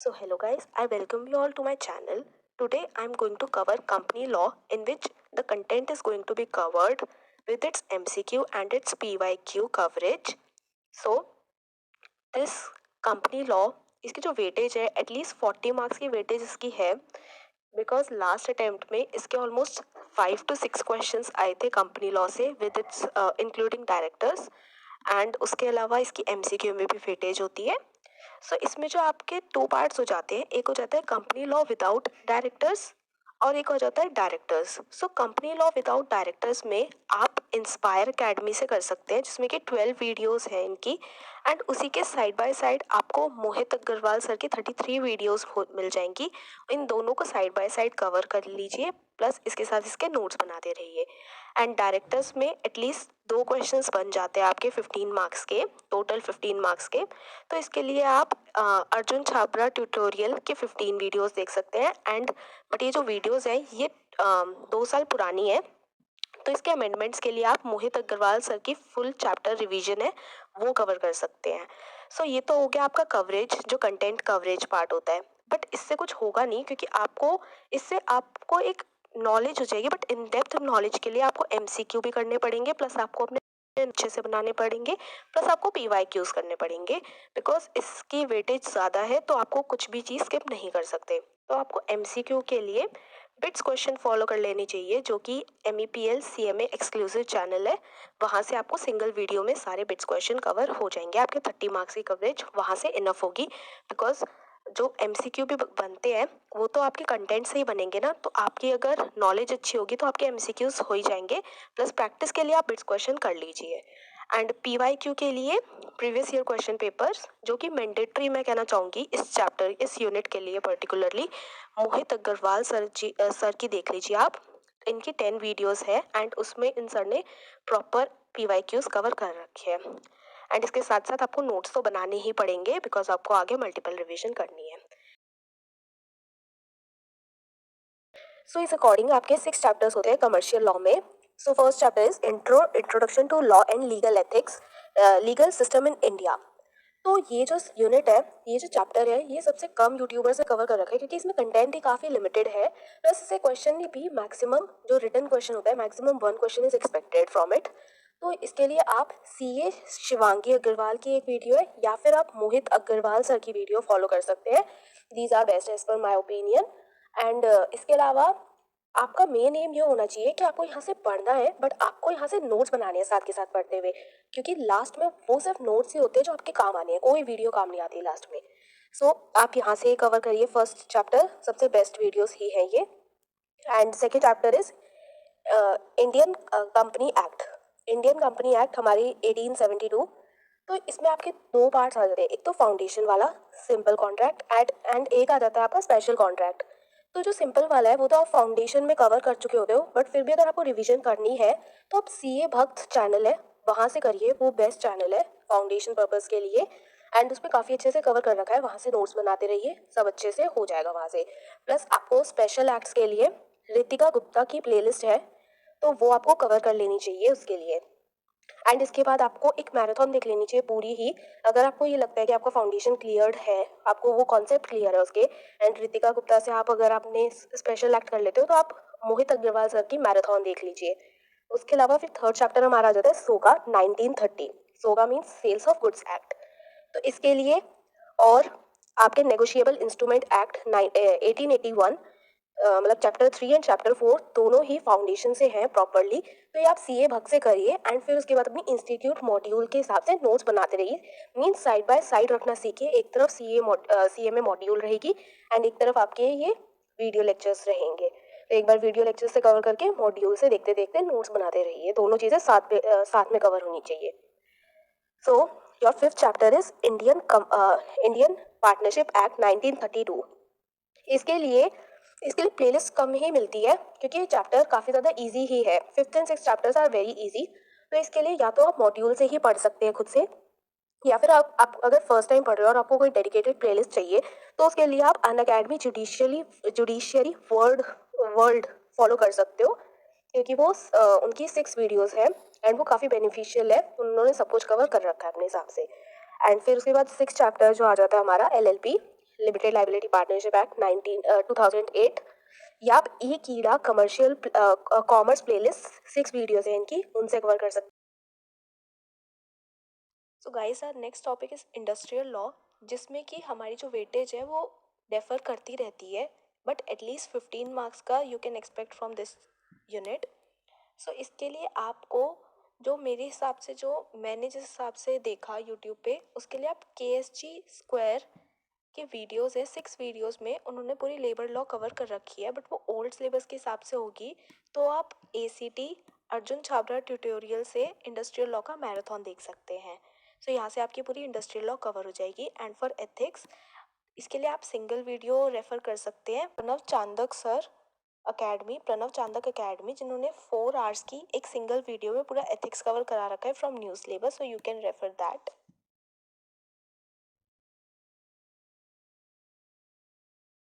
So hello guys, I welcome you all to my channel. Today I am going to cover company law in which the content is going to be covered with its MCQ and its PYQ coverage. So this company law इसकी जो weightage है at least 40 marks की weightage इसकी है because last attempt में इसके almost 5 to 6 questions आए थे कंपनी लॉ से with its including directors and उसके अलावा इसकी एमसीक्यू में भी वेटेज होती है. सो इसमें जो आपके टू पार्ट्स हो जाते हैं, एक हो जाता है कंपनी लॉ विदाउट डायरेक्टर्स और एक हो जाता है directors. So company law without directors में आप इंस्पायर अकेडमी से कर सकते हैं जिसमें कि 12 वीडियोस हैं इनकी एंड उसी के साइड बाय साइड आपको मोहित अग्रवाल सर की 33 वीडियोस मिल जाएंगी. इन दोनों को साइड बाय साइड कवर कर लीजिए प्लस इसके साथ इसके नोट्स बनाते रहिए. एंड डायरेक्टर्स में एटलीस्ट 2 क्वेश्चंस बन जाते हैं आपके 15 मार्क्स के, टोटल 15 मार्क्स के. तो इसके लिए आप अर्जुन छाबड़ा ट्यूटोरियल के 15 वीडियोस देख सकते हैं एंड बट ये जो वीडियोस हैं ये 2 साल पुरानी है. तो इसके अमेंडमेंट्स के लिए आप मोहित अग्रवाल सर की फुल चैप्टर रिवीजन है वो कवर कर सकते हैं. सो ये तो हो गया आपका कवरेज, जो कंटेंट कवरेज पार्ट होता है. बट इससे कुछ होगा नहीं क्योंकि आपको इससे आपको एक नॉलेज हो जाएगी, बट इन डेप्थ नॉलेज के लिए आपको एमसीक्यू भी करने पड़ेंगे प्लस आपको अपने अच्छे से बनाने पड़ेंगे प्लस आपको पीवाईक्यूज करने पड़ेंगे बिकॉज इसकी वेटेज ज़्यादा है तो आपको कुछ भी चीज़ स्किप नहीं कर सकते. तो आपको एमसीक्यू के लिए बिट्स क्वेश्चन फॉलो कर लेनी चाहिए जो कि MEPL CMA एक्सक्लूसिव चैनल है. वहाँ से आपको सिंगल वीडियो में सारे बिट्स क्वेश्चन कवर हो जाएंगे. आपके 30 मार्क्स की कवरेज वहाँ से इनफ होगी बिकॉज जो MCQ भी बनते हैं वो तो आपके कंटेंट से ही बनेंगे ना. तो आपकी अगर नॉलेज अच्छी होगी तो आपके MCQs हो ही जाएंगे प्लस प्रैक्टिस के लिए आप बिट्स क्वेश्चन कर लीजिए. एंड PYQ के लिए प्रीवियस ईयर क्वेश्चन पेपर्स जो कि मैंडेटरी मैं कहना चाहूँगी इस चैप्टर इस यूनिट के लिए पर्टिकुलरली मोहित अग्रवाल सर की देख लीजिए आप. इनकी 10 वीडियोस है एंड उसमें इन सर ने प्रॉपर PYQs कवर कर रखे हैं. एंड इसके साथ साथ आपको नोट्स तो बनाने ही पड़ेंगे बिकॉज आपको आगे मल्टीपल रिवीजन करनी है. सो इस अकॉर्डिंग आपके 6 चैप्टर्स होते हैं कमर्शियल लॉ में. So first chapter is introduction to law and legal ethics, legal system in India. तो ये जो यूनिट है, ये जो चैप्टर है, ये सबसे कम यूट्यूबर से कवर कर रखा है क्योंकि इसमें कंटेंट ही काफ़ी लिमिटेड है प्लस इसे क्वेश्चन भी मैक्सिमम जो रिटन क्वेश्चन होता है maximum 1 question is expected from it. तो इसके लिए आप CA शिवांगी अग्रवाल की एक वीडियो है या फिर आप मोहित अग्रवाल सर की वीडियो फॉलो कर सकते हैं. These are best as per my opinion. And इसके अलावा आपका मेन एम ये होना चाहिए कि आपको यहाँ से पढ़ना है बट आपको यहाँ से नोट्स बनाने हैं साथ के साथ पढ़ते हुए क्योंकि लास्ट में वो सिर्फ नोट्स ही होते हैं जो आपके काम आने हैं, कोई वीडियो काम नहीं आती लास्ट में. सो आप यहाँ से कवर करिए फर्स्ट चैप्टर, सबसे बेस्ट वीडियोस ही है ये. And second chapter is Indian company act. Indian company act हमारी 1872. तो इसमें आपके 2 पार्ट्स आ जाते हैं, एक तो फाउंडेशन वाला सिंपल कॉन्ट्रैक्ट एंड एक आ जाता है आपका स्पेशल कॉन्ट्रैक्ट. तो जो सिंपल वाला है वो तो आप फाउंडेशन में कवर कर चुके होते हो बट फिर भी अगर आपको रिवीजन करनी है तो आप CA भक्त चैनल है वहाँ से करिए, वो बेस्ट चैनल है फाउंडेशन पर्पस के लिए. एंड उसमें काफ़ी अच्छे से कवर कर रखा है, वहाँ से नोट्स बनाते रहिए, सब अच्छे से हो जाएगा वहाँ से. प्लस आपको स्पेशल एक्ट्स के लिए रितिका गुप्ता की प्लेलिस्ट है तो वो आपको कवर कर लेनी चाहिए उसके लिए. एंड इसके बाद आपको एक मैराथन देख लेनी चाहिए पूरी ही. अगर आपको ये लगता है कि आपका फाउंडेशन क्लियर्ड है, आपको वो कॉन्सेप्ट क्लियर है उसके एंड रितिका गुप्ता से आप अगर आपने स्पेशल एक्ट कर लेते हो तो आप मोहित अग्रवाल सर की मैराथन देख लीजिए. उसके अलावा फिर थर्ड चैप्टर हमारा आ जाता है SOGA 1930. SOGA means sales of goods act. तो इसके लिए और आपके नेगोशिएबल इंस्ट्रूमेंट एक्ट 1881, मतलब चैप्टर 3 एंड चैप्टर 4 दोनों ही फाउंडेशन से हैं प्रॉपरली. तो ये आप CA भग से करिए एंड फिर उसके बाद अपनी इंस्टीट्यूट मॉड्यूल के हिसाब से नोट्स बनाते रहिए. मीन्स साइड बाय साइड रखना सीखिए, एक तरफ CA में मॉड्यूल रहेगी एंड एक तरफ आपके ये वीडियो लेक्चर्स रहेंगे. तो एक बार वीडियो लेक्चर से कवर करके मॉड्यूल से देखते देखते नोट्स बनाते रहिए, दोनों चीज़ें साथ में कवर होनी चाहिए. So your fifth chapter is Indian partnership act 1932. इसके लिए प्लेलिस्ट कम ही मिलती है क्योंकि ये चैप्टर काफ़ी ज़्यादा इजी ही है. 5th and 6th chapters are very easy. तो इसके लिए या तो आप मॉड्यूल से ही पढ़ सकते हैं खुद से या फिर आप अगर फर्स्ट टाइम पढ़ रहे हो और आपको कोई डेडिकेटेड प्लेलिस्ट चाहिए तो उसके लिए आप अनअकैडमी जुडिशियरी वर्ल्ड फॉलो कर सकते हो क्योंकि वो उनकी 6 वीडियोस है एंड वो काफ़ी बेनिफिशियल है, उन्होंने सब कुछ कवर कर रखा है अपने हिसाब से. एंड फिर उसके बाद 6th चैप्टर जो आ जाता है हमारा LLP. Limited liability partnership act 2008। या आप ई कीड़ा कमर्शियल कॉमर्स प्लेलिस्ट 6 वीडियोस हैं इनकी, उनसे कवर कर सकते। So guys our next topic is industrial law, जिसमें कि हमारी जो वेटेज है वो डेफर करती रहती है, बट एटलीस्ट 15 मार्क्स का you can expect from this unit. So इसके लिए आपको, जो मेरे हिसाब से, जो मैंने जिस हिसाब से देखा यूट्यूब पे, उसके लिए आप KSG स्क्वायर के वीडियोस है, 6 वीडियोस में उन्होंने पूरी लेबर लॉ कवर कर रखी है, बट वो ओल्ड सिलेबस के हिसाब से होगी। तो आप ACT अर्जुन छाबड़ा ट्यूटोरियल से इंडस्ट्रियल लॉ का मैराथन देख सकते हैं। सो यहाँ से आपकी पूरी इंडस्ट्रियल लॉ कवर हो जाएगी। एंड फॉर एथिक्स, इसके लिए आप सिंगल वीडियो रेफर कर सकते हैं प्रणव चांदक अकेडमी, जिन्होंने 4 आवर्स की एक सिंगल वीडियो में पूरा एथिक्स कवर करा रखा है from news labour, so you can refer that.